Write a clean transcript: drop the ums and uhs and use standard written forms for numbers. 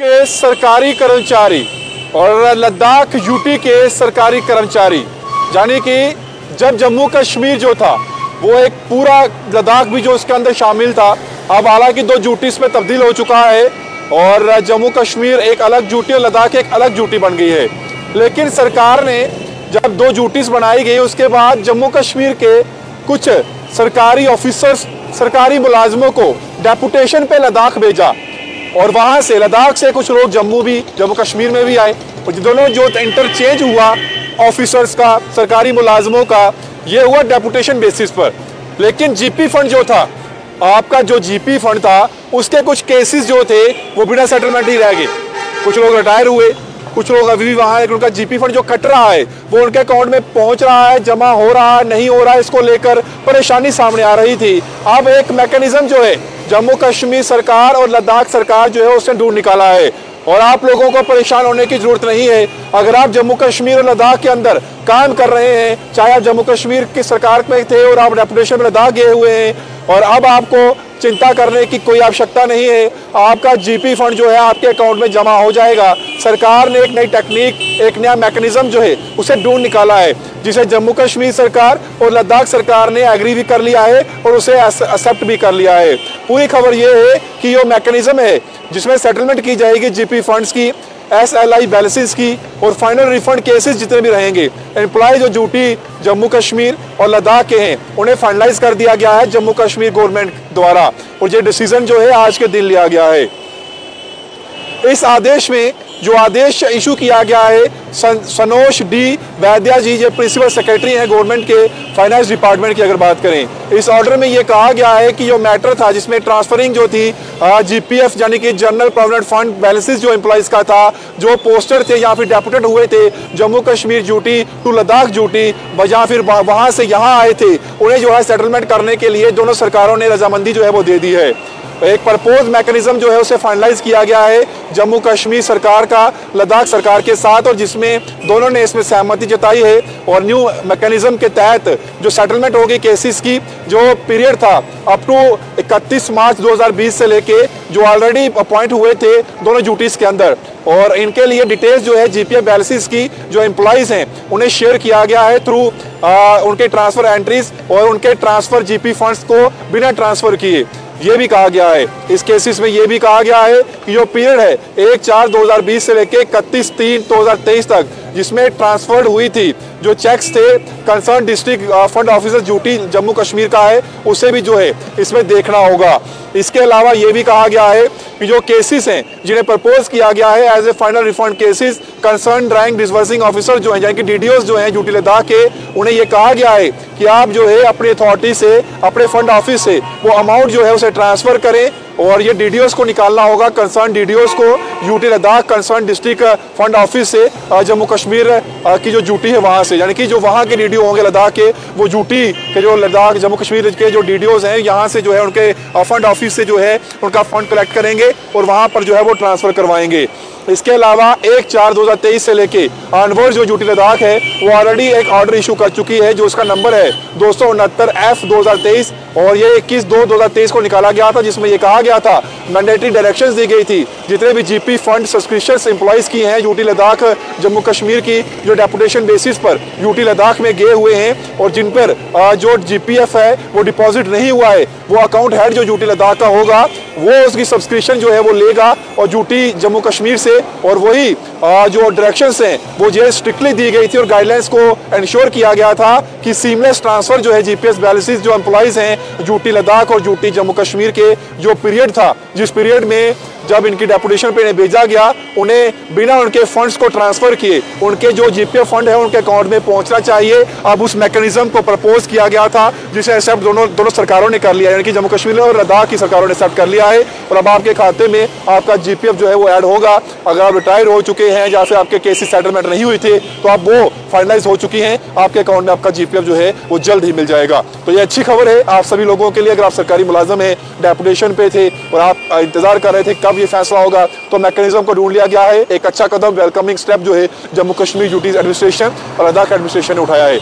के सरकारी कर्मचारी और लद्दाख यूटी के सरकारी कर्मचारी, यानी कि जब जम्मू कश्मीर जो था वो एक पूरा लद्दाख भी जो उसके अंदर शामिल था, अब हालांकि दो यूटीज में तब्दील हो चुका है और जम्मू कश्मीर एक अलग यूटी और लद्दाख एक अलग यूटी बन गई है। लेकिन सरकार ने जब दो यूटीज बनाई गई उसके बाद जम्मू कश्मीर के कुछ सरकारी ऑफिसर्स, सरकारी मुलाजमों को डेपुटेशन पे लद्दाख भेजा और वहाँ से लद्दाख से कुछ लोग जम्मू कश्मीर में भी आए और दोनों जो इंटरचेंज हुआ ऑफिसर्स का, सरकारी मुलाजमों का, ये हुआ डेपुटेशन बेसिस पर। लेकिन जीपी फंड जो था, आपका जो जीपी फंड था, उसके कुछ केसेस जो थे वो बिना सेटलमेंट ही रह गए। कुछ लोग रिटायर हुए, कुछ लोग अभी भी वहाँ है, उनका जीपी फंड जो कट रहा है वो उनके अकाउंट में पहुँच रहा है, जमा हो रहा है, नहीं हो रहा है, इसको लेकर परेशानी सामने आ रही थी। अब एक मैकेनिज्म जो है जम्मू कश्मीर सरकार और लद्दाख सरकार जो है उसने ढूंढ निकाला है और आप लोगों को परेशान होने की जरूरत नहीं है। अगर आप जम्मू कश्मीर और लद्दाख के अंदर काम कर रहे हैं, चाहे आप जम्मू कश्मीर की सरकार में थे और आप डेपुटेशन में लद्दाख गए हुए हैं, और अब आपको चिंता करने की कोई आवश्यकता नहीं है, आपका जीपी फंड जो है आपके अकाउंट में जमा हो जाएगा। सरकार ने एक नई टेक्निक, एक नया मैकेनिज्म जो है उसे ढूंढ निकाला है, जिसे जम्मू कश्मीर सरकार और लद्दाख सरकार ने एग्री भी कर लिया है और उसे एक्सेप्ट भी कर लिया है। पूरी खबर ये है कि ये मैकेनिज्म है जिसमें सेटलमेंट की जाएगी जीपी फंड्स की, SLI बैलेंसेस की और फाइनल रिफंड केसेस जितने भी रहेंगे। एम्प्लॉय जो ड्यूटी जम्मू कश्मीर और लद्दाख के हैं उन्हें फाइनलाइज कर दिया गया है जम्मू कश्मीर गवर्नमेंट द्वारा और ये डिसीजन जो है आज के दिन लिया गया है। इस आदेश में जो आदेश इशू किया गया है, सनोज डी वैद्या जी जो प्रिंसिपल सेक्रेटरी हैं गवर्नमेंट के फाइनेंस डिपार्टमेंट की अगर बात करें, इस ऑर्डर में ये कहा गया है कि जो मैटर था जिसमें ट्रांसफरिंग जो थी GPF यानी कि जनरल प्रोविडेंट फंड बैलेंसेस जो एम्प्लॉइज का था, जो पोस्टर थे या फिर डेपुटेड हुए थे Jammu Kashmir duty to Ladakh duty, या फिर वहाँ से यहाँ आए थे, उन्हें जो है सेटलमेंट करने के लिए दोनों सरकारों ने रजामंदी जो है वो दे दी है। एक प्रपोज मैकेनिज्म जो है उसे फाइनलाइज किया गया है जम्मू कश्मीर सरकार का लद्दाख सरकार के साथ, और जिसमें दोनों ने इसमें सहमति जताई है। और न्यू मैकेनिज्म के तहत जो सेटलमेंट होगी केसेस की, जो पीरियड था अप टू 31 मार्च 2020 से लेके जो ऑलरेडी अपॉइंट हुए थे दोनों ड्यूटीज के अंदर, और इनके लिए डिटेल्स जो है GPF बैलेंसेस की जो एम्प्लॉइज हैं उन्हें शेयर किया गया है थ्रू उनके ट्रांसफर एंट्रीज और उनके ट्रांसफर जीपी फंड्स को बिना ट्रांसफर किए। ये भी कहा गया है इस केसेस में, ये भी कहा गया है कि जो पीरियड है 1/4/2020 से लेके 31/3/2023 तक जिसमें ट्रांसफर्ड हुई थी जो चेक्स थे, concern district fund officer duty Jammu Kashmir का है, उसे भी जो है इसमें देखना होगा। इसके अलावा ये भी कहा गया है कि जो केसेस हैं जिन्हें प्रपोज किया गया है as a final refund cases, concern drawing disbursing officer जो हैं यानी कि DDOs जो हैं ड्यूटी लद्दाख के, उन्हें ये कहा गया है कि आप जो है अपनी अथॉरिटी से, अपने फंड ऑफिस से वो अमाउंट जो है उसे ट्रांसफर करें और ये DDOs को निकालना होगा, कंसर्न DDOs को duty Ladakh concern district fund office से जम्मू कश्मीर की जो ड्यूटी है वहाँ से, यानी कि जो वहाँ के DDO होंगे लद्दाख के, वो ड्यूटी के जो लद्दाख जम्मू कश्मीर के जो DDOs हैं यहाँ से जो है उनके फंड ऑफिस से जो है उनका फंड कलेक्ट करेंगे और वहाँ पर जो है वो ट्रांसफर करवाएंगे। इसके अलावा 1/4/2023 से लेके ऑनवर्ड जो ड्यूटी लद्दाख है वो ऑलरेडी एक ऑर्डर इशू कर चुकी है जो उसका नंबर है 269F/2023 और ये 21/2/2023 को निकाला गया था, जिसमें ये कहा गया था मैंडेटरी डायरेक्शंस दी गई थी जितने भी GP फंड सब्सक्रिप्शंस एम्प्लॉइज की हैं ड्यूटी लद्दाख जम्मू कश्मीर की, जो डेपुटेशन बेसिस पर ड्यूटी लद्दाख में गए हुए हैं और जिन पर जो GPF है वो डिपॉजिट नहीं हुआ है, वो अकाउंट हेड जो ड्यूटी लद्दाख का होगा वो उसकी सब्सक्रिप्शन जो है वो लेगा और ड्यूटी जम्मू कश्मीर से, और वही जो डायरेक्शंस हैं वो जो स्ट्रिक्टली दी गई थी और गाइडलाइंस को इंश्योर किया गया था कि सीमलेस ट्रांसफर जो है GPS बैलेंसेस जो एम्प्लॉइज हैं ड्यूटी लद्दाख और ड्यूटी जम्मू कश्मीर के, जो पीरियड था जिस पीरियड में जब इनकी डेपुटेशन पे इन्हें भेजा गया, उन्हें बिना उनके फंड्स को ट्रांसफर किए उनके जो GPF फंड है उनके अकाउंट में पहुंचना चाहिए। अब उस मैकेनिज्म को प्रपोज किया गया था जिसे एक्सेप्ट दोनों सरकारों ने कर लिया, यानी कि जम्मू कश्मीर और लद्दाख की सरकारों ने एक्सेप्ट कर लिया है और अब आपके खाते में आपका GPF जो है वो ऐड होगा। अगर आप रिटायर हो चुके हैं या फिर आपके केसेस सेटलमेंट नहीं हुई थे तो आप वो फाइनलाइज हो चुकी हैं, आपके अकाउंट में आपका GPF जो है वो जल्द ही मिल जाएगा। तो ये अच्छी खबर है आप सभी लोगों के लिए। अगर आप सरकारी मुलाजिम हैं, डेपुटेशन पे थे और आप इंतजार कर रहे थे कब ये फैसला होगा, तो मैकेनिज्म को ढूंढ लिया गया है। एक अच्छा कदम, वेलकमिंग स्टेप जो है जम्मू कश्मीर ड्यूटीज एडमिनिस्ट्रेशन और लद्दाख एडमिनिस्ट्रेशन ने उठाया है।